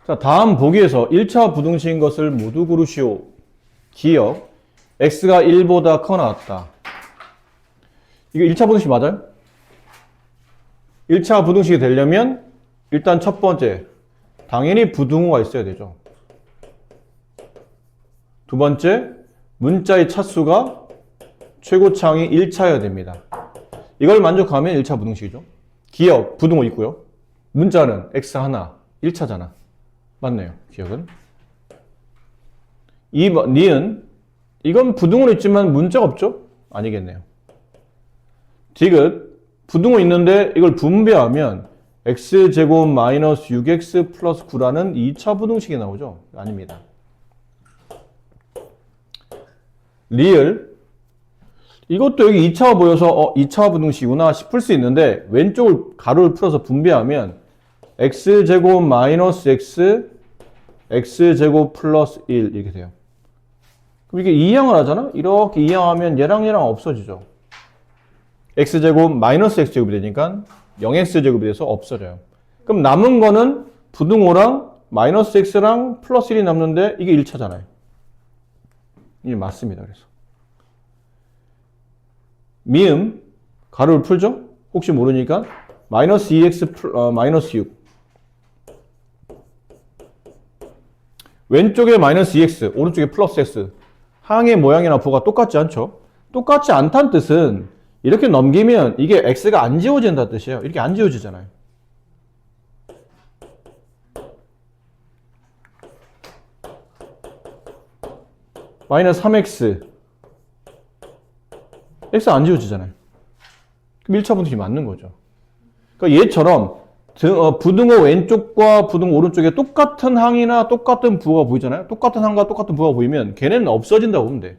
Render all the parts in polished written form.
자, 다음 보기에서 1차 부등식인 것을 모두 고르시오. 기억. x가 1보다 커 나왔다. 이거 1차 부등식 맞아요? 1차 부등식이 되려면 일단 첫 번째, 당연히 부등호가 있어야 되죠. 두 번째, 문자의 차수가 최고차항이 1차여야 됩니다. 이걸 만족하면 1차 부등식이죠. 기억, 부등호 있고요. 문자는 x 하나, 1차잖아. 맞네요. 기억은. 니은, 이건 부등호는 있지만 문자가 없죠? 아니겠네요. 디귿, 부등호 있는데 이걸 분배하면 x제곱 마이너스 6x 플러스 9라는 2차 부등식이 나오죠? 아닙니다. 리을, 이것도 여기 2차가 보여서 2차 부등식이구나 싶을 수 있는데 왼쪽을 가로를 풀어서 분배하면 x제곱 마이너스 x, x제곱 플러스 1 이렇게 돼요. 그럼 이게 2항을 하잖아? 이렇게 2항하면 얘랑 없어지죠. x제곱 마이너스 x제곱이 되니까 0x제곱이 돼서 없어져요. 그럼 남은 거는 부등호랑 마이너스 x랑 플러스 1이 남는데 이게 1차잖아요. 이게 맞습니다. 그래서 미음 가로를 풀죠? 혹시 모르니까 마이너스 2x 마이너스 6 왼쪽에 마이너스 2x 오른쪽에 플러스 x 항의 모양이나 부호가 똑같지 않죠? 똑같지 않다는 뜻은 이렇게 넘기면 이게 x가 안 지워진다는 뜻이에요. 이렇게 안 지워지잖아요. 마이너스 3x x 안 지워지잖아요. 그럼 1차 부등식이 맞는 거죠. 그러니까 얘처럼 부등호 왼쪽과 부등호 오른쪽에 똑같은 항이나 똑같은 부호가 보이잖아요. 똑같은 항과 똑같은 부호가 보이면 걔네는 없어진다고 보면 돼.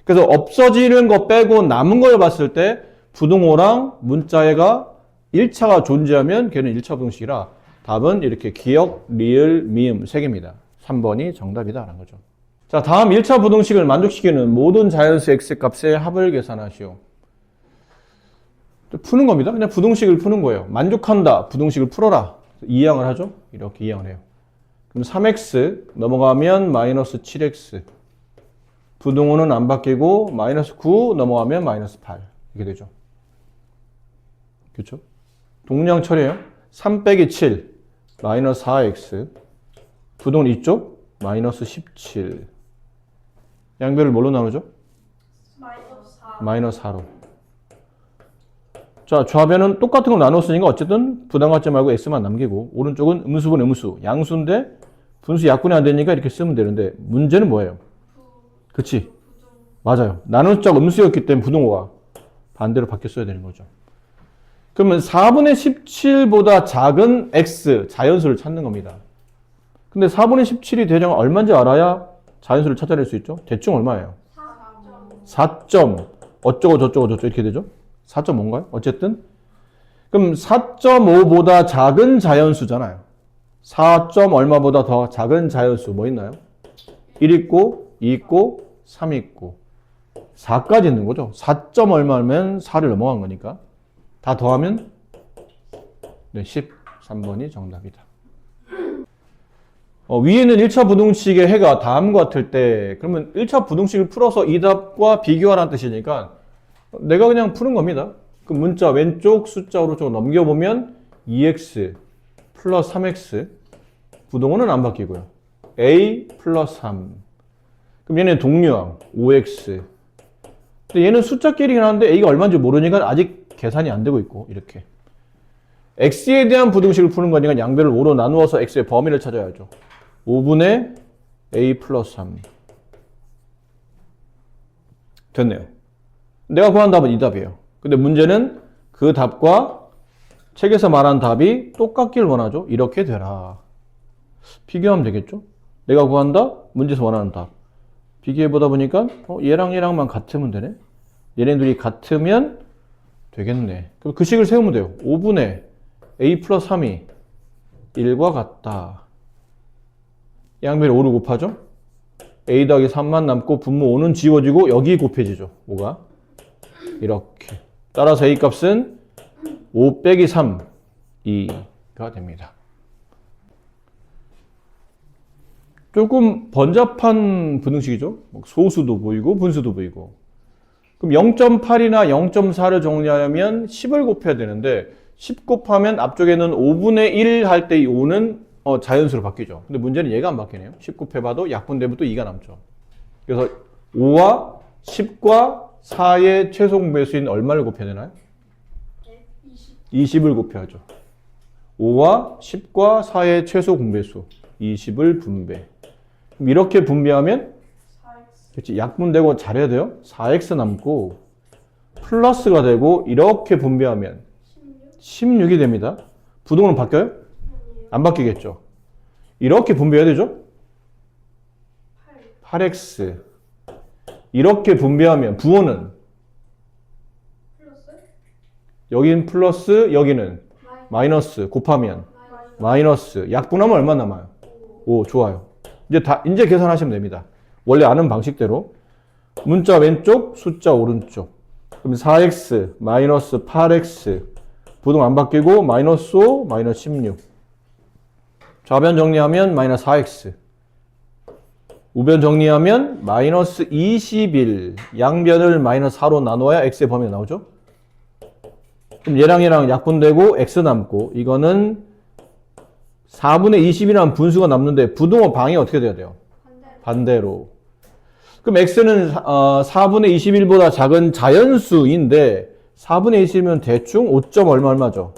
그래서 없어지는 거 빼고 남은 걸 봤을 때 부등호랑 문자애가 1차가 존재하면 걔는 1차 부등식이라 답은 이렇게 기억, 리을, 미음 3개입니다. 3번이 정답이다라는 거죠. 자, 다음 1차 부등식을 만족시키는 모든 자연수 x값의 합을 계산하시오. 푸는 겁니다. 그냥 부등식을 푸는 거예요. 만족한다. 부등식을 풀어라. 2항을 하죠. 이렇게 2항을 해요. 그럼 3x 넘어가면 마이너스 7x. 부등호는 안 바뀌고 마이너스 9 넘어가면 마이너스 8. 이렇게 되죠. 그렇죠? 동량 처리해요. 3 빼기 7 마이너스 4x. 부등호는 이쪽 마이너스 17. 양변을 뭘로 나누죠? 마이너스 4로. 자, 좌변은 똑같은 걸 나눴으니까 어쨌든 부담 갖지 말고 x만 남기고 오른쪽은 음수분 음수, 양수인데 분수 약분이 안 되니까 이렇게 쓰면 되는데 문제는 뭐예요? 그치? 맞아요. 나눌 짝 음수였기 때문에 부등호가 반대로 바뀌었어야 되는 거죠. 그러면 4분의 17보다 작은 x, 자연수를 찾는 겁니다. 근데 4분의 17이 대략 얼마인지 알아야 자연수를 찾아낼 수 있죠? 대충 얼마예요? 4점 어쩌고 저쩌고 이렇게 되죠? 4.5인가요? 어쨌든 그럼 4.5보다 작은 자연수잖아요. 4. 얼마보다 더 작은 자연수 뭐 있나요? 1 있고 2 있고 3 있고 4까지 있는 거죠. 4. 얼마면 4를 넘어간 거니까 다 더하면 네, 13번이 정답이다. 위에는 1차 부등식의 해가 다음과 같을 때 그러면 1차 부등식을 풀어서 이 답과 비교하라는 뜻이니까 내가 그냥 푸는 겁니다. 그 문자 왼쪽 숫자 오른쪽 넘겨보면 2x 플러스 3x 부등호는 안 바뀌고요. a 플러스 3 그럼 얘는 동류항 5x 근데 얘는 숫자끼리긴 한데 a가 얼마인지 모르니까 아직 계산이 안 되고 있고 이렇게 x에 대한 부등식을 푸는 거니까 양변을 5로 나누어서 x의 범위를 찾아야죠. 5분의 a 플러스 3 됐네요. 내가 구한 답은 이 답이에요. 근데 문제는 그 답과 책에서 말한 답이 똑같길 원하죠. 이렇게 되라. 비교하면 되겠죠. 내가 구한 답, 문제에서 원하는 답. 비교해보다 보니까 얘랑 얘랑만 같으면 되네. 얘네들이 같으면 되겠네. 그럼 그 식을 세우면 돼요. 5분의 a 플러스 3이 1과 같다. 양변에 5를 곱하죠. a 더하기 3만 남고 분모 5는 지워지고 여기 곱해지죠. 5가. 이렇게. 따라서 a 값은 5 빼기 3, 2가 됩니다. 조금 번잡한 분응식이죠. 소수도 보이고 분수도 보이고. 그럼 0.8이나 0.4를 정리하려면 10을 곱해야 되는데 10 곱하면 앞쪽에는 5분의 1 할 때 이 5는 자연수로 바뀌죠. 근데 문제는 얘가 안 바뀌네요. 10 곱해봐도 약분되면 또 2가 남죠. 그래서 5와 10과 4의 최소 공배수인 얼마를 곱해야 되나요? 20을 곱해야죠. 5와 10과 4의 최소 공배수 20을 분배. 그럼 이렇게 분배하면 4x. 그렇지, 약분되고 잘해야 돼요. 4x 남고 플러스가 되고 이렇게 분배하면 16? 16이 됩니다. 부동은 바뀌어요? 아니에요. 안 바뀌겠죠. 이렇게 분배해야 되죠. 8. 8x 이렇게 분배하면 부호는 플러스? 여긴 플러스 여기는 마이너스. 마이너스 곱하면 마이너스. 마이너스 약분하면 얼마 남아요? 5. 좋아요. 이제 계산하시면 됩니다. 원래 아는 방식대로 문자 왼쪽 숫자 오른쪽 그럼 4x 마이너스 8x 부동 안 바뀌고 마이너스 5 마이너스 16 좌변 정리하면 마이너스 4x 우변 정리하면 마이너스 21 양변을 마이너스 4로 나눠야 x의 범위가 나오죠. 그럼 얘랑 약분되고 x 남고 이거는 4분의 20이라는 분수가 남는데 부동호 방이 어떻게 돼야 돼요? 반대로. 그럼 x는 4분의 21보다 작은 자연수인데 4분의 20이면 대충 5점 얼마죠?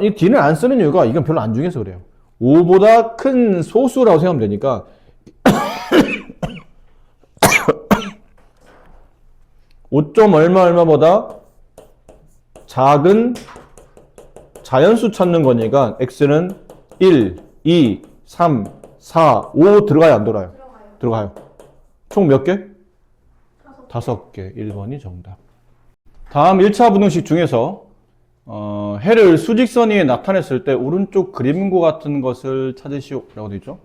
이 d는 안 쓰는 이유가 이건 별로 안 중요해서 그래요. 5보다 큰 소수라고 생각하면 되니까 5점 얼마보다 작은 자연수 찾는 거니까 x는 1, 2, 3, 4, 5 들어가요 안 들어가요? 들어가요. 총 몇 개? 5개. 1번이 정답. 다음 1차 분응식 중에서 해를 수직선 위에 나타냈을 때 오른쪽 그림과 같은 것을 찾으시오라고 되어 있죠.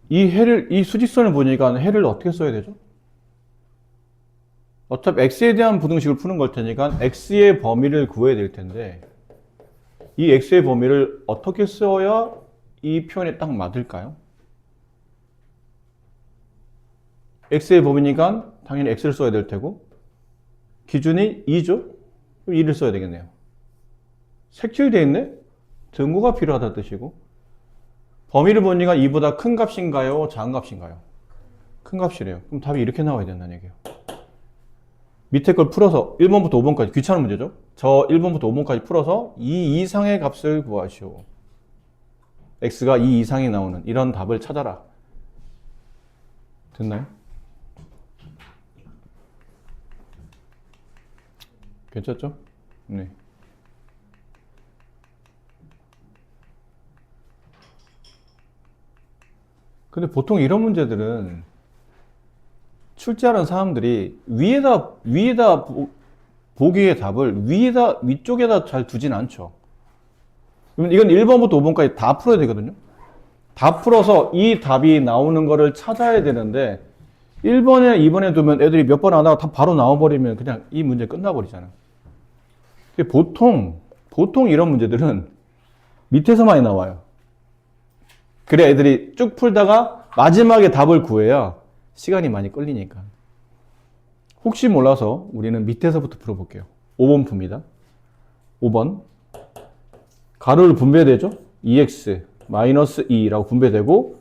이 수직선을 보니까 해를 어떻게 써야 되죠? 어차피 x에 대한 부등식을 푸는 걸 테니까 x의 범위를 구해야 될 텐데 이 x의 범위를 어떻게 써야 이 표현에 딱 맞을까요? x의 범위니까 당연히 x를 써야 될 테고 기준이 2죠? 그럼 2를 써야 되겠네요. 색칠되어 있네? 등고가 필요하다는 뜻이고 범위를 보니까 2보다 큰 값인가요? 작은 값인가요? 큰 값이래요. 그럼 답이 이렇게 나와야 된다는 얘기예요. 밑에 걸 풀어서 1번부터 5번까지 귀찮은 문제죠? 저 1번부터 5번까지 풀어서 2 이상의 값을 구하시오. x가 2 이상이 나오는 이런 답을 찾아라. 됐나요? 괜찮죠? 네. 근데 보통 이런 문제들은 출제하는 사람들이 위에다 보기의 답을 위쪽에다 잘 두진 않죠. 그러면 이건 1번부터 5번까지 다 풀어야 되거든요. 다 풀어서 이 답이 나오는 거를 찾아야 되는데 1번에 2번에 두면 애들이 몇 번 안 하고 다 바로 나와버리면 그냥 이 문제 끝나버리잖아요. 보통 이런 문제들은 밑에서 많이 나와요. 그래 애들이 쭉 풀다가 마지막에 답을 구해야 시간이 많이 끌리니까. 혹시 몰라서 우리는 밑에서부터 풀어볼게요. 5번 풉니다. 5번 가로를 분배되죠? 2x 마이너스 2라고 분배되고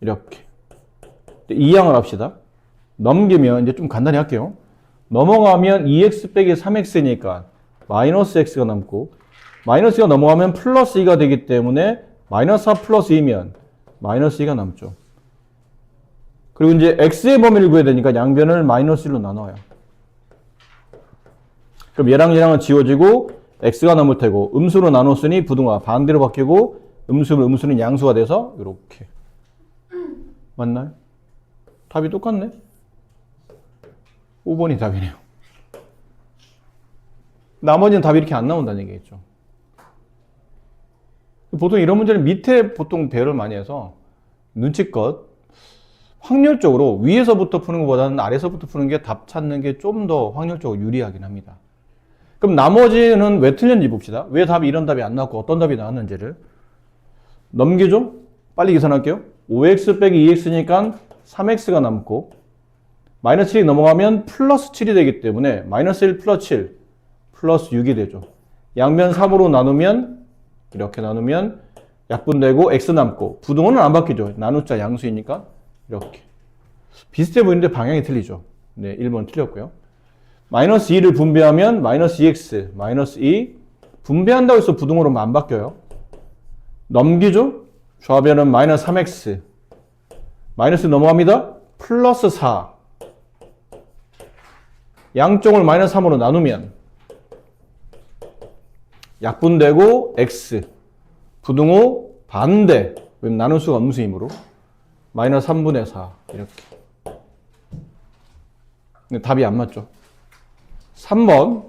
이렇게 2항을 합시다. 넘기면 이제 좀 간단히 할게요. 넘어가면 2x 빼기 3x니까 마이너스 x가 남고 마이너스가 넘어가면 플러스 2가 되기 때문에 마이너스 4 플러스 2면 마이너스 2가 남죠. 그리고 이제 x의 범위를 구해야 되니까 양변을 마이너스 1로 나눠요. 그럼 얘랑은 지워지고 x가 남을 테고 음수로 나눴으니 부등화 반대로 바뀌고 음수는 양수가 돼서 이렇게. 맞나요? 답이 똑같네? 5번이 답이네요. 나머지는 답이 이렇게 안 나온다는 얘기겠죠. 보통 이런 문제는 밑에 보통 배열을 많이 해서 눈치껏 확률적으로 위에서부터 푸는 것보다는 아래서부터 푸는 게 답 찾는 게 좀 더 확률적으로 유리하긴 합니다. 그럼 나머지는 왜 틀렸는지 봅시다. 왜 답이 이런 답이 안 나왔고 어떤 답이 나왔는지를. 넘기죠? 빨리 계산할게요. 5x 빼기 2x니까 3x가 남고 마이너스 7이 넘어가면 플러스 7이 되기 때문에 마이너스 1 플러스 7 플러스 6이 되죠. 양변 3으로 나누면 이렇게 나누면 약분되고 x 남고 부등호는 안 바뀌죠. 나누자 양수이니까 이렇게. 비슷해 보이는데 방향이 틀리죠. 네, 1번 틀렸고요. 마이너스 2를 분배하면 마이너스 2x 마이너스 2 분배한다고 해서 부등호로 안 바뀌어요. 넘기죠? 좌변은 마이너스 3x 마이너스 넘어갑니다. 플러스 4 양쪽을 마이너스 3으로 나누면 약분되고 x 부등호 반대 왜냐면 나눌 수가 음수이므로 마이너스 3분의 4 이렇게. 근데 답이 안 맞죠. 3번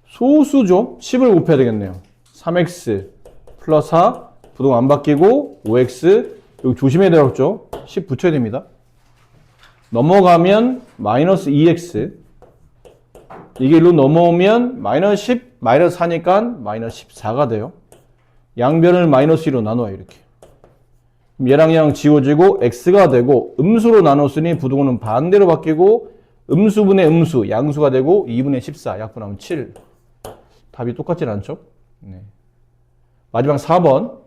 소수죠. 10을 곱해야 되겠네요. 3x 플러스 4 부등호 안 바뀌고 5x 여기 조심해야 되겠죠. 10 붙여야 됩니다. 넘어가면 마이너스 2x 이게 일로 넘어오면 마이너스 10 마이너스 4니까 마이너스 14가 돼요. 양변을 마이너스 2로 나눠요. 이렇게. 얘랑 얘랑 지워지고 x가 되고 음수로 나눴으니 부등호는 반대로 바뀌고 음수분의 음수 양수가 되고 2분의 14 약분하면 7. 답이 똑같진 않죠. 네. 마지막 4번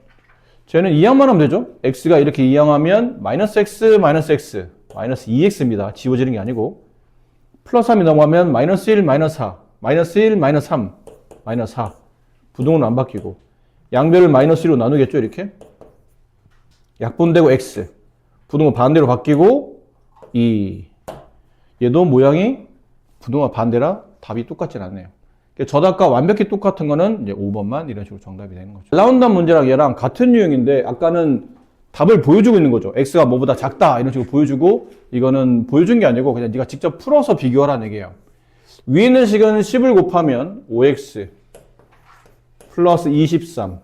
쟤는 이항만 하면 되죠. x가 이렇게 이항하면 마이너스 x 마이너스 x 마이너스 2x입니다. 지워지는 게 아니고 플러스 3이 넘어가면 마이너스 1 마이너스 4 마이너스 1 마이너스 3 마이너스 4 부등호는 안 바뀌고 양변을 마이너스 1로 나누겠죠. 이렇게 약분되고 x 부등호 반대로 바뀌고 2 얘도 모양이 부등호 반대라 답이 똑같진 않네요. 저 답과 완벽히 똑같은 거는 이제 5번만 이런 식으로 정답이 되는 거죠. 라운드한 문제랑 얘랑 같은 유형인데 아까는 답을 보여주고 있는 거죠. x가 뭐보다 작다 이런 식으로 보여주고 이거는 보여준 게 아니고 그냥 네가 직접 풀어서 비교하라는 얘기예요. 위에 있는 식은 10을 곱하면 5x 플러스 23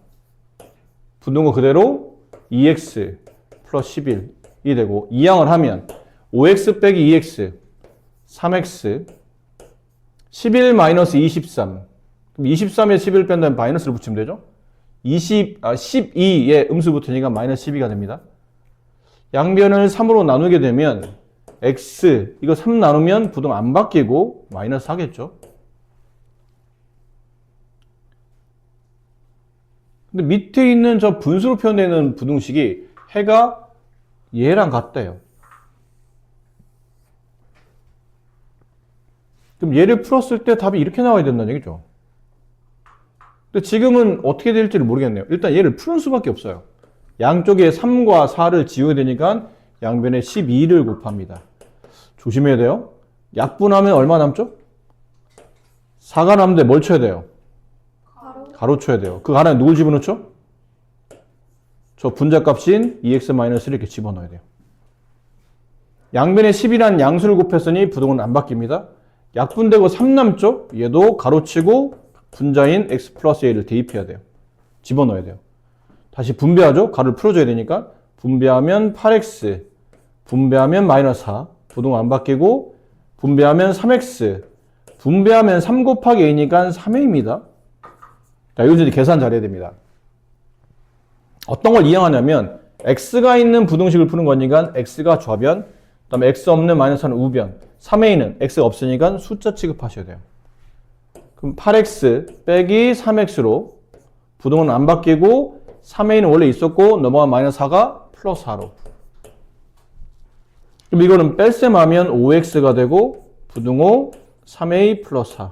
부등호 그대로 2x 플러스 11이 되고 이항을 하면 5x 빼기 2x 3x 11 마이너스 23 그럼 23에 11 뺀다면 마이너스를 붙이면 되죠. 12에 음수 붙으니까 마이너스 12가 됩니다. 양변을 3으로 나누게 되면 x 이거 3 나누면 부등 안 바뀌고 마이너스 하겠죠. 근데 밑에 있는 저 분수로 표현되는 부등식이 해가 얘랑 같대요. 그럼 얘를 풀었을 때 답이 이렇게 나와야 된다는 얘기죠. 근데 지금은 어떻게 될지를 모르겠네요. 일단 얘를 푸는 수밖에 없어요. 양쪽에 3과 4를 지우게 되니까 양변에 12를 곱합니다. 조심해야 돼요. 약분하면 얼마 남죠? 4가 남는데 뭘 쳐야 돼요? 가로 쳐야 돼요. 그 가로에 누굴 집어넣죠? 저 분자값인 2x-1을 이렇게 집어넣어야 돼요. 양변에 10이라는 양수를 곱했으니 부등호는 안 바뀝니다. 약분되고 3 남죠? 얘도 가로치고 분자인 x 플러스 a를 대입해야 돼요. 집어넣어야 돼요. 다시 분배하죠? 가로를 풀어줘야 되니까 분배하면 8x 분배하면 마이너스 4 부등호 안 바뀌고 분배하면 3x 분배하면 3 곱하기 a니까 3a입니다. 자, 여기서 계산 잘해야 됩니다. 어떤 걸 이해하냐면 x가 있는 부등식을 푸는 거니까 x가 좌변 그 다음에 x 없는 마이너스는 우변 3a는 x가 없으니까 숫자 취급하셔야 돼요. 그럼 8x 빼기 3x로 부등호는 안 바뀌고 3a는 원래 있었고 넘어간 마이너스 4가 플러스 4로 그럼 이거는 뺄셈 하면 5x가 되고 부등호 3a 플러스 4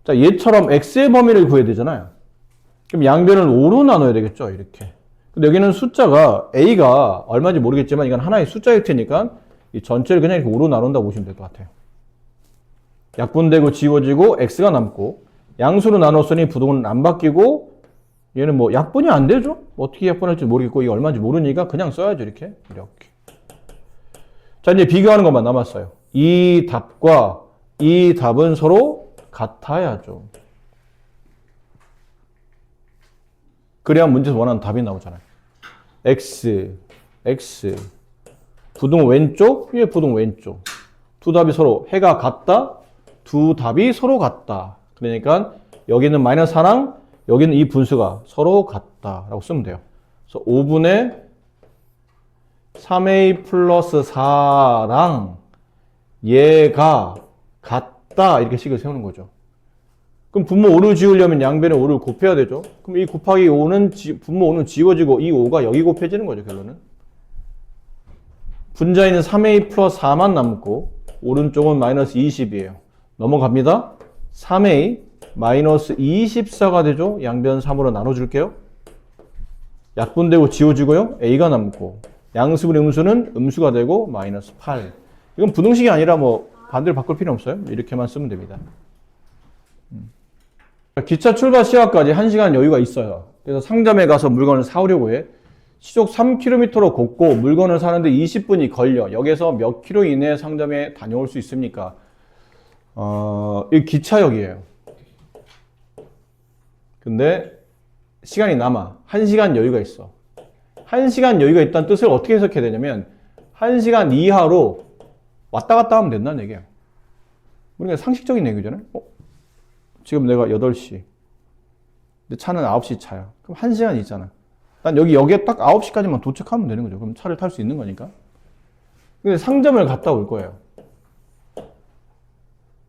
자, 얘처럼 x의 범위를 구해야 되잖아요. 그럼 양변을 5로 나눠야 되겠죠. 이렇게. 근데 여기는 숫자가 a가 얼마인지 모르겠지만 이건 하나의 숫자일 테니까 이 전체를 그냥 이렇게 5로 나눈다고 보시면 될 것 같아요. 약분되고 지워지고 x가 남고 양수로 나눴으니 부등호는 안 바뀌고 얘는 뭐 약분이 안 되죠. 어떻게 약분할지 모르겠고 이게 얼마인지 모르니까 그냥 써야죠. 이렇게. 자, 이제 비교하는 것만 남았어요. 이 답과 이 답은 서로 같아야죠. 그래야 문제에서 원하는 답이 나오잖아요. x, 부등 왼쪽, 위에 부등 왼쪽. 두 답이 서로 해가 같다, 두 답이 서로 같다. 그러니까 여기는 마이너스 4랑 여기는 이 분수가 서로 같다라고 쓰면 돼요. 그래서 5분의 3a 플러스 4랑 얘가 같다 이렇게 식을 세우는 거죠. 그럼 분모 5를 지우려면 양변에 5를 곱해야 되죠. 그럼 이 곱하기 5는 분모 5는 지워지고 이 5가 여기 곱해지는 거죠. 결론은. 분자에는 3a 플러스 4만 남고 오른쪽은 마이너스 20이에요. 넘어갑니다. 3a 마이너스 24가 되죠. 양변 3으로 나눠줄게요. 약분되고 지워지고요. a가 남고 양수분의 음수는 음수가 되고 마이너스 8. 이건 부등식이 아니라 뭐 반대로 바꿀 필요 없어요. 이렇게만 쓰면 됩니다. 기차 출발 시각까지 1시간 여유가 있어요. 그래서 상점에 가서 물건을 사오려고 해. 시속 3km로 걷고 물건을 사는데 20분이 걸려. 여기서 몇 킬로 이내에 상점에 다녀올 수 있습니까? 이 기차역이에요. 근데 시간이 남아. 1시간 여유가 있어. 1시간 여유가 있다는 뜻을 어떻게 해석해야 되냐면 1시간 이하로 왔다 갔다 하면 된다는 얘기예요. 우리가 상식적인 얘기잖아요. 지금 내가 8시. 근데 차는 9시 차야. 그럼 1시간 있잖아. 난 여기에 딱 9시까지만 도착하면 되는 거죠. 그럼 차를 탈 수 있는 거니까. 근데 상점을 갔다 올 거예요.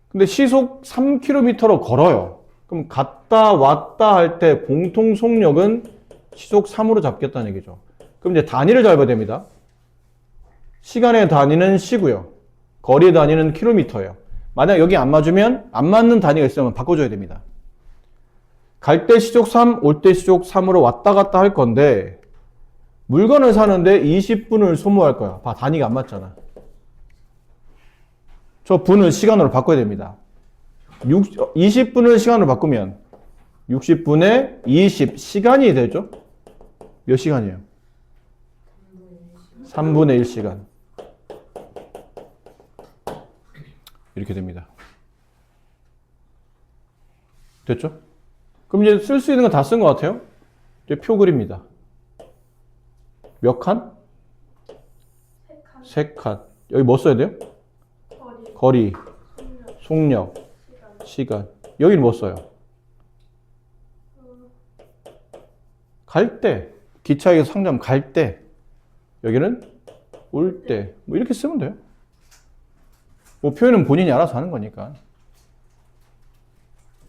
근데 시속 3km로 걸어요. 그럼 갔다 왔다 할 때 공통 속력은 시속 3으로 잡겠다는 얘기죠. 그럼 이제 단위를 잡아야 됩니다. 시간의 단위는 시고요. 거리의 단위는 킬로미터예요. 만약 여기 안 맞으면 안 맞는 단위가 있으면 바꿔줘야 됩니다. 갈 때 시속 3, 올 때 시속 3으로 왔다 갔다 할 건데 물건을 사는데 20분을 소모할 거야. 봐, 단위가 안 맞잖아. 저 분을 시간으로 바꿔야 됩니다. 20분을 시간으로 바꾸면 60분의 20 시간이 되죠? 몇 시간이에요? 3분의 1시간. 이렇게 됩니다. 됐죠? 그럼 이제 쓸 수 있는 건 다 쓴 것 같아요? 이제 표 그립니다. 몇 칸? 3칸. 3칸. 여기 뭐 써야 돼요? 거리, 속력, 시간. 여기는 뭐 써요? 갈 때. 기차에서 상점 갈 때. 여기는 올 때. 뭐 이렇게 쓰면 돼요. 뭐 표현은 본인이 알아서 하는 거니까.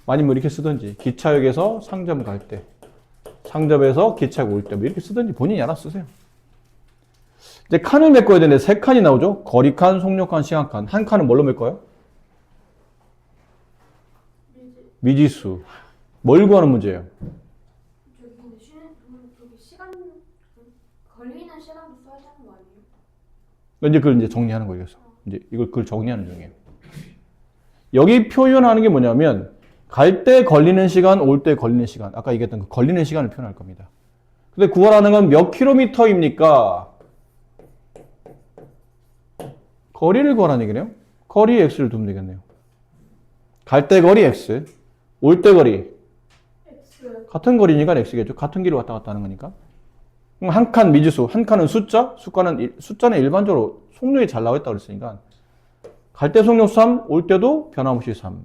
아니면 뭐 이렇게 쓰든지. 기차역에서 상점 갈 때. 상점에서 기차역 올 때. 뭐 이렇게 쓰든지 본인이 알아서 쓰세요. 이제 칸을 메꿔야 되는데 3칸이 나오죠? 거리칸, 속력칸, 시간칸. 한 칸은 뭘로 메꿔요? 미지수. 뭘 구하는 문제예요? 저기 시간 걸리는 시간도 써야 되는 거 아니에요? 이제 그걸 이제 정리하는 거예요. 이제 그걸 정리하는 중이에요. 여기 표현하는 게 뭐냐면 갈 때 걸리는 시간, 올 때 걸리는 시간. 아까 얘기했던 그 걸리는 시간을 표현할 겁니다. 근데 구하라는 건 몇 킬로미터입니까? 거리를 구하라는 얘기네요. 거리 x를 두면 되겠네요. 갈 때 거리 x, 올 때 거리 X. 같은 거리니까 x겠죠. 같은 길을 왔다 갔다 하는 거니까. 그럼 한 칸 미지수, 한 칸은 숫자, 숫자는 일반적으로 속력이 잘 나와 있다고 그랬으니까 갈 때 속력 3, 올 때도 변함없이 3.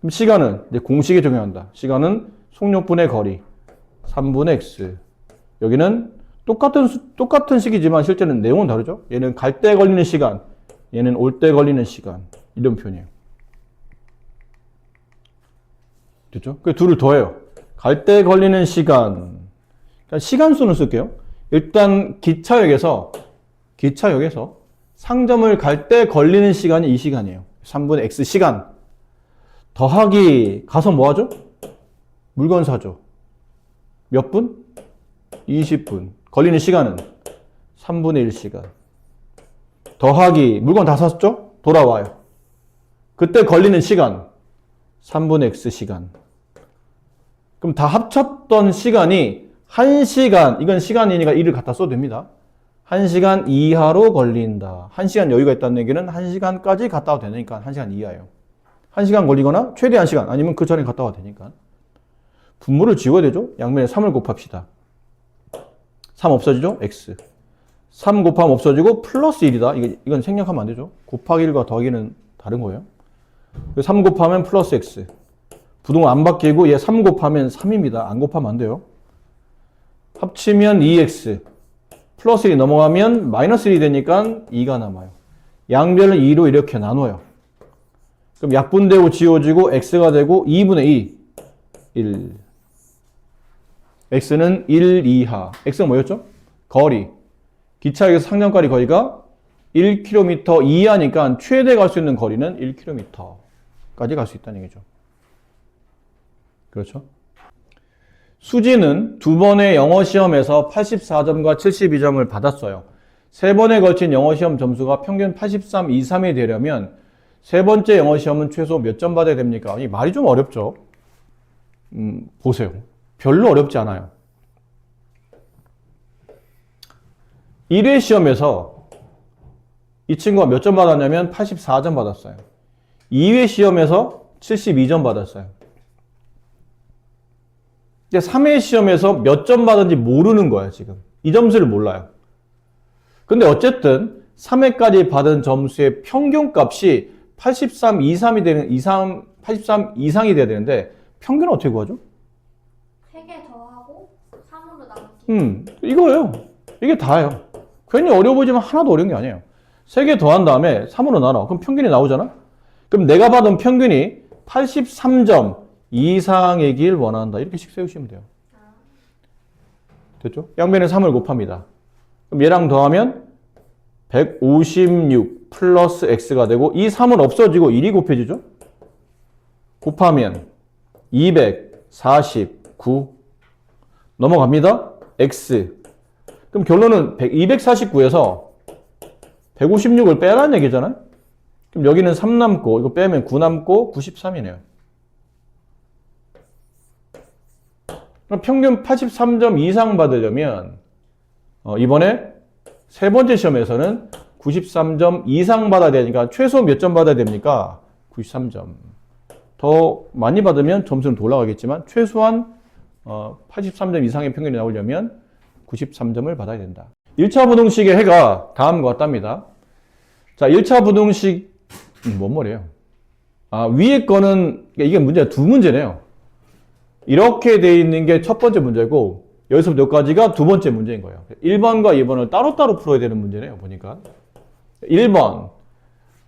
그럼 시간은 이제 공식에 적용한다. 시간은 속력분의 거리 3분의 x. 여기는 똑같은 식이지만 실제는 내용은 다르죠. 얘는 갈 때 걸리는 시간, 얘는 올 때 걸리는 시간. 이런 표현이에요. 됐죠? 그 둘을 더해요. 갈 때 걸리는 시간. 그러니까 시간수는 쓸게요. 일단 기차역에서 상점을 갈 때 걸리는 시간이 이 시간이에요. 3분의 x 시간. 더하기 가서 뭐 하죠? 물건 사죠. 몇 분? 20분. 걸리는 시간은 3분의 1시간. 더하기 물건 다 샀죠? 돌아와요. 그때 걸리는 시간 3분의 x 시간. 그럼 다 합쳤던 시간이 1시간, 이건 시간이니까 1을 갖다 써도 됩니다. 1시간 이하로 걸린다. 1시간 여유가 있다는 얘기는 1시간까지 갔다 와도 되니까 1시간 이하예요. 1시간 걸리거나 최대 1시간 아니면 그 전에 갔다 와도 되니까. 분모를 지워야 되죠? 양면에 3을 곱합시다. 3 없어지죠? x. 3 곱하면 없어지고 플러스 1이다. 이건 생략하면 안 되죠? 곱하기 1과 더하기는 다른 거예요. 3 곱하면 플러스 x. 부동호 안 바뀌고 얘 3 곱하면 3입니다. 안 곱하면 안 돼요. 합치면 2x 플러스 1이 넘어가면 마이너스 1이 되니까 2가 남아요. 양변을 2로 이렇게 나눠요. 그럼 약분되고 지워지고 x가 되고 2분의 2 1 x는 1 이하. x가 뭐였죠? 거리. 기차역에서 상점까지 거리가 1km 이하니까 최대 갈 수 있는 거리는 1km까지 갈 수 있다는 얘기죠. 그렇죠? 수지는 두 번의 영어 시험에서 84점과 72점을 받았어요. 세 번에 걸친 영어 시험 점수가 평균 83 이상이 되려면 세 번째 영어 시험은 최소 몇 점 받아야 됩니까? 이 말이 좀 어렵죠? 보세요. 별로 어렵지 않아요. 1회 시험에서 이 친구가 몇 점 받았냐면 84점 받았어요. 2회 시험에서 72점 받았어요. 근데 3회 시험에서 몇 점 받은지 모르는 거야, 지금. 이 점수를 몰라요. 근데 어쨌든 3회까지 받은 점수의 평균값이 83 이상이 돼야 되는데 평균은 어떻게 구하죠? 3개 더하고 3으로 나누기. 이거예요. 이게 다예요. 괜히 어려워 보이지만 하나도 어려운 게 아니에요. 3개 더한 다음에 3으로 나눠. 그럼 평균이 나오잖아? 그럼 내가 받은 평균이 83점 이상이길 원한다. 이렇게씩 세우시면 돼요. 됐죠? 양변에 3을 곱합니다. 그럼 얘랑 더하면 156 플러스 x가 되고 이 3은 없어지고 1이 곱해지죠? 곱하면 249 넘어갑니다. x. 그럼 결론은 249에서 156을 빼라는 얘기잖아요? 그럼 여기는 3 남고 이거 빼면 9 남고 93이네요. 그럼 평균 83점 이상 받으려면 이번에 세 번째 시험에서는 93점 이상 받아야 되니까 최소 몇 점 받아야 됩니까? 93점. 더 많이 받으면 점수는 더 올라가겠지만 최소한 83점 이상의 평균이 나오려면 93점을 받아야 된다. 1차 부등식의 해가 다음과 같답니다. 자, 1차 부등식 뭔 말이에요? 위에 거는 이게 문제가 두 문제네요. 이렇게 돼 있는 게 첫 번째 문제고 여기서부터 여기까지가 두 번째 문제인 거예요. 1번과 2번을 따로따로 풀어야 되는 문제네요. 보니까 1번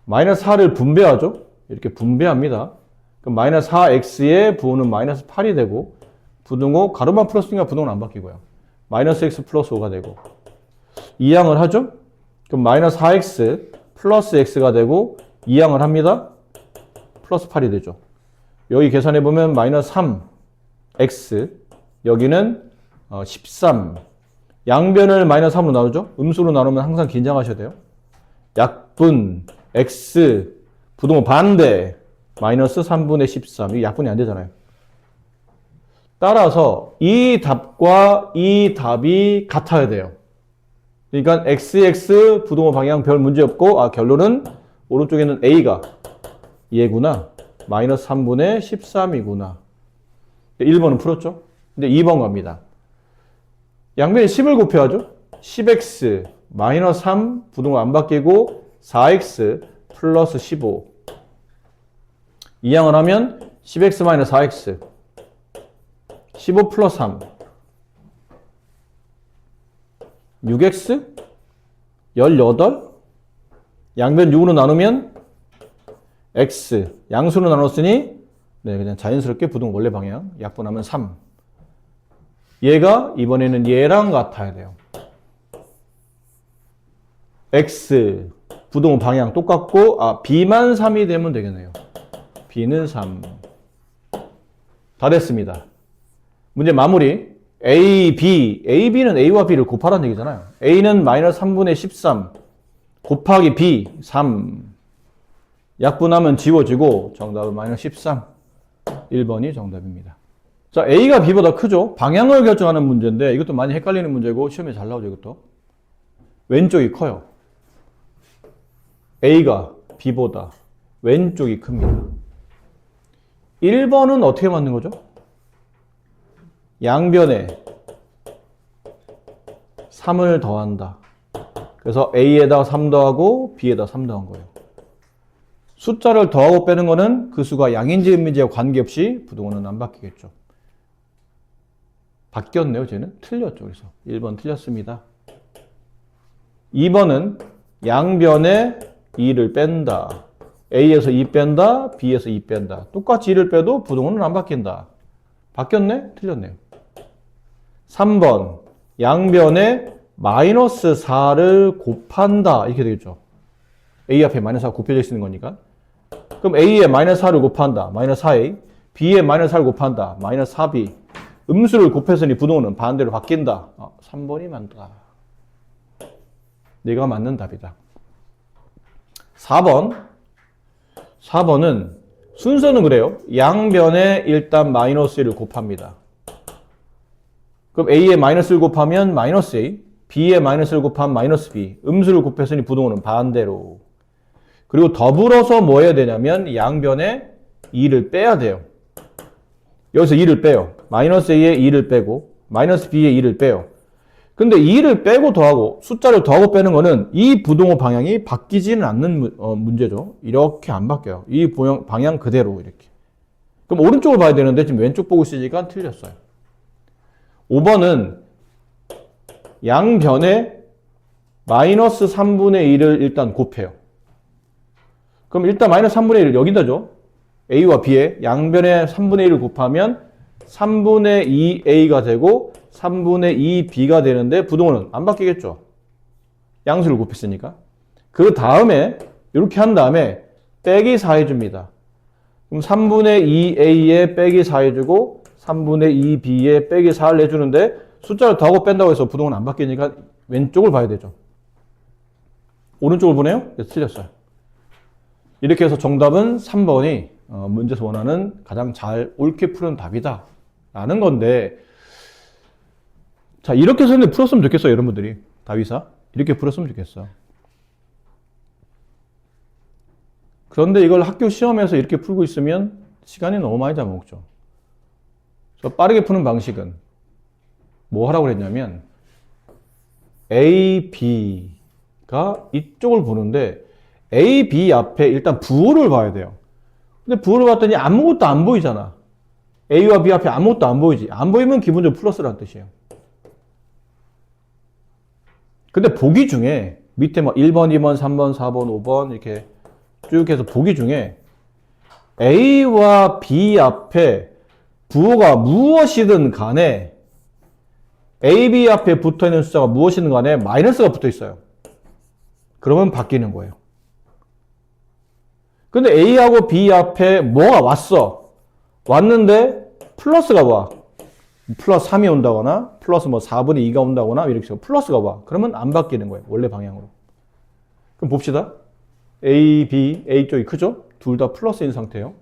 마이너스 4를 분배하죠. 이렇게 분배합니다. 그럼 마이너스 4x의 부호는 마이너스 8이 되고 부등호 가로만 플러스니까 부등호는 안 바뀌고요. 마이너스 x 플러스 5가 되고 이항을 하죠. 그럼 마이너스 4x 플러스 x가 되고 이항을 합니다. 플러스 8이 되죠. 여기 계산해보면 마이너스 3x 여기는 13 양변을 마이너스 3으로 나누죠. 음수로 나누면 항상 긴장하셔야 돼요. 약분 x 부등호 반대 마이너스 3분의 13 이게 약분이 안 되잖아요. 따라서 이 답과 이 답이 같아야 돼요. 그러니까 xx 부등호 방향 별 문제 없고 결론은 오른쪽에는 a가 얘구나. 마이너스 3분의 13이구나. 1번은 풀었죠? 근데 2번 갑니다. 양변에 10을 곱해야죠? 10x 마이너스 3 부등호 안 바뀌고 4x 플러스 15 이항을 하면 10x 마이너스 4x 15 플러스 3 6x 18 양변 6으로 나누면 x 양수로 나눴으니 그냥 자연스럽게 부등호 원래 방향 약분하면 3 얘가 이번에는 얘랑 같아야 돼요. x 부등호 방향 똑같고 b만 3이 되면 되겠네요. b는 3 다 됐습니다. 문제 마무리. a, b는 a와 b를 곱하라는 얘기잖아요. a는 마이너스 3분의 13 곱하기 b 3 약분하면 지워지고 정답은 마이너스 13 1번이 정답입니다. 자, a가 b보다 크죠? 방향을 결정하는 문제인데 이것도 많이 헷갈리는 문제고 시험에 잘 나오죠. 이것도 왼쪽이 커요. a가 b보다 왼쪽이 큽니다. 1번은 어떻게 맞는 거죠? 양변에 3을 더한다. 그래서 a에다 3 더하고 b에다 3 더한 거예요. 숫자를 더하고 빼는 거는 그 수가 양인지 음인지와 관계없이 부등호는 안 바뀌겠죠. 바뀌었네요. 쟤는 틀렸죠. 그래서 1번 틀렸습니다. 2번은 양변에 2를 뺀다. A에서 2 뺀다. B에서 2 뺀다. 똑같이 2를 빼도 부등호는 안 바뀐다. 바뀌었네? 틀렸네요. 3번 양변에 마이너스 4를 곱한다. 이렇게 되겠죠. A 앞에 마이너스 4가 곱해져 있는 거니까. 그럼 A에 마이너스 4를 곱한다. 마이너스 4A. B에 마이너스 4를 곱한다. 마이너스 4B. 음수를 곱했으니 부등호는 반대로 바뀐다. 3번이 맞다. 내가 맞는 답이다. 4번은 순서는 그래요. 양변에 일단 마이너스 1을 곱합니다. 그럼 A에 마이너스 1 곱하면 마이너스 A, B에 마이너스 1 곱하면 마이너스 B. 음수를 곱했으니 부등호는 반대로. 그리고 더불어서 뭐 해야 되냐면 양변에 2를 빼야 돼요. 여기서 2를 빼요. 마이너스 A에 2를 빼고 마이너스 B에 2를 빼요. 근데 2를 빼고 더하고 숫자를 더하고 빼는 거는 이 부등호 방향이 바뀌지는 않는 문제죠. 이렇게 안 바뀌어요. 이 방향 그대로 이렇게. 그럼 오른쪽을 봐야 되는데 지금 왼쪽 보고 있으니까 틀렸어요. 5번은 양변에 마이너스 3분의 1을 일단 곱해요. 그럼 일단 마이너스 3분의 1을 여기다죠. A와 B에 양변에 3분의 1을 곱하면 3분의 2A가 되고 3분의 2B가 되는데 부등호는 안 바뀌겠죠. 양수를 곱했으니까. 그 다음에 이렇게 한 다음에 빼기 4 해줍니다. 그럼 3분의 2A에 빼기 4 해주고 3분의 2B에 빼기 4를 내주는데 숫자를 더하고 뺀다고 해서 부등호는 안 바뀌니까 왼쪽을 봐야 되죠. 오른쪽을 보네요? 그래서 틀렸어요. 이렇게 해서 정답은 3번이 문제에서 원하는 가장 잘 옳게 푸는 답이다 라는 건데, 자, 이렇게 해서 풀었으면 좋겠어요. 여러분들이 답이사 이렇게 풀었으면 좋겠어. 그런데 이걸 학교 시험에서 이렇게 풀고 있으면 시간이 너무 많이 잡아먹죠. 그래서 빠르게 푸는 방식은 뭐 하라고 그랬냐면 A, B가 이쪽을 보는데 A, B 앞에 일단 부호를 봐야 돼요. 근데 부호를 봤더니 아무것도 안 보이잖아. A와 B 앞에 아무것도 안 보이지. 안 보이면 기본적으로 플러스라는 뜻이에요. 근데 보기 중에 밑에 뭐 1번, 2번, 3번, 4번, 5번 이렇게 쭉 해서 보기 중에 A와 B 앞에 부호가 무엇이든 간에 A, B 앞에 붙어있는 숫자가 무엇이든 간에 마이너스가 붙어 있어요. 그러면 바뀌는 거예요. 근데 A하고 B 앞에 뭐가 왔어. 왔는데 플러스가 와. 플러스 3이 온다거나 플러스 뭐 4분의 2가 온다거나 이렇게 해서 플러스가 와. 그러면 안 바뀌는 거예요. 원래 방향으로. 그럼 봅시다. A, B, A 쪽이 크죠? 둘 다 플러스인 상태예요.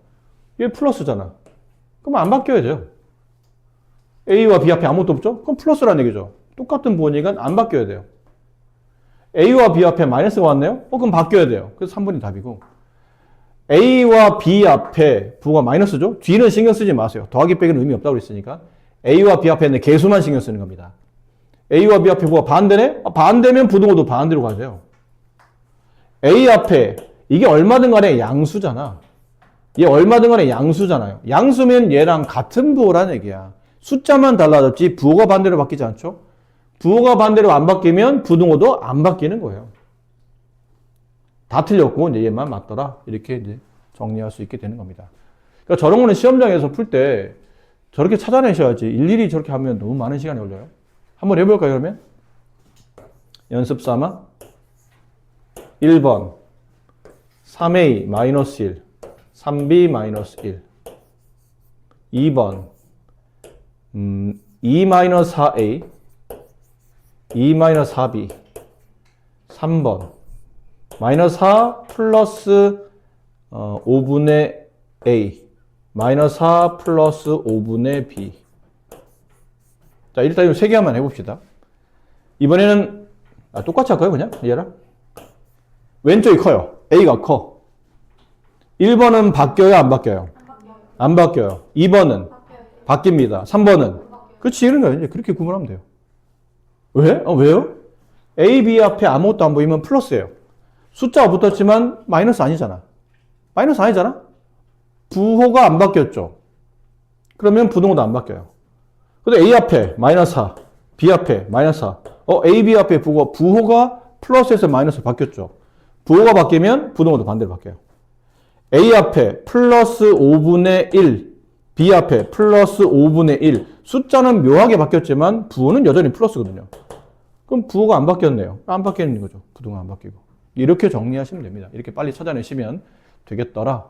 얘 플러스잖아. 그럼 안 바뀌어야 돼요. A와 B 앞에 아무것도 없죠? 그럼 플러스라는 얘기죠. 똑같은 부호니까 안 바뀌어야 돼요. A와 B 앞에 마이너스가 왔네요? 그럼 바뀌어야 돼요. 그래서 3번이 답이고. A와 B 앞에 부호가 마이너스죠? 뒤는 신경 쓰지 마세요. 더하기 빼기는 의미 없다고 그랬으니까. A와 B 앞에 있는 개수만 신경 쓰는 겁니다. A와 B 앞에 부호가 반대네? 반대면 부등호도 반대로 가야 돼요. A 앞에 이게 얼마든 간에 양수잖아. 얘 얼마든 간에 양수잖아요. 양수면 얘랑 같은 부호라는 얘기야. 숫자만 달라졌지 부호가 반대로 바뀌지 않죠? 부호가 반대로 안 바뀌면 부등호도 안 바뀌는 거예요. 다 틀렸고 이제 얘만 맞더라. 이렇게 이제 정리할 수 있게 되는 겁니다. 그러니까 저런 거는 시험장에서 풀 때 저렇게 찾아내셔야지. 일일이 저렇게 하면 너무 많은 시간이 걸려요. 한번 해볼까요, 그러면? 연습 삼아 1번 3A-1 3B-1 2번 2-4A 2-4B 3번 마이너스 4 플러스 5분의 A 마이너스 4 플러스 5분의 B. 자, 일단 이 3개 한번 해봅시다. 이번에는 똑같이 할까요, 그냥? 얘랑? 왼쪽이 커요. A가 커. 1번은 바뀌어요, 안 바뀌어요? 안 바뀌어요. 2번은 바뀝니다. 3번은 그렇지, 이런 거예요. 이제 그렇게 구분하면 돼요. 왜? 왜요? A, B 앞에 아무것도 안 보이면 플러스예요. 숫자가 붙었지만 마이너스 아니잖아. 마이너스 아니잖아? 부호가 안 바뀌었죠. 그러면 부등호도 안 바뀌어요. 근데 A 앞에 마이너스 4, B 앞에 마이너스 4. A, B 앞에 부호가 플러스에서 마이너스 바뀌었죠. 부호가 바뀌면 부등호도 반대로 바뀌어요. A 앞에 플러스 5분의 1, B 앞에 플러스 5분의 1. 숫자는 묘하게 바뀌었지만 부호는 여전히 플러스거든요. 그럼 부호가 안 바뀌었네요. 안 바뀌는 거죠. 부등호 안 바뀌고. 이렇게 정리하시면 됩니다. 이렇게 빨리 찾아내시면 되겠더라.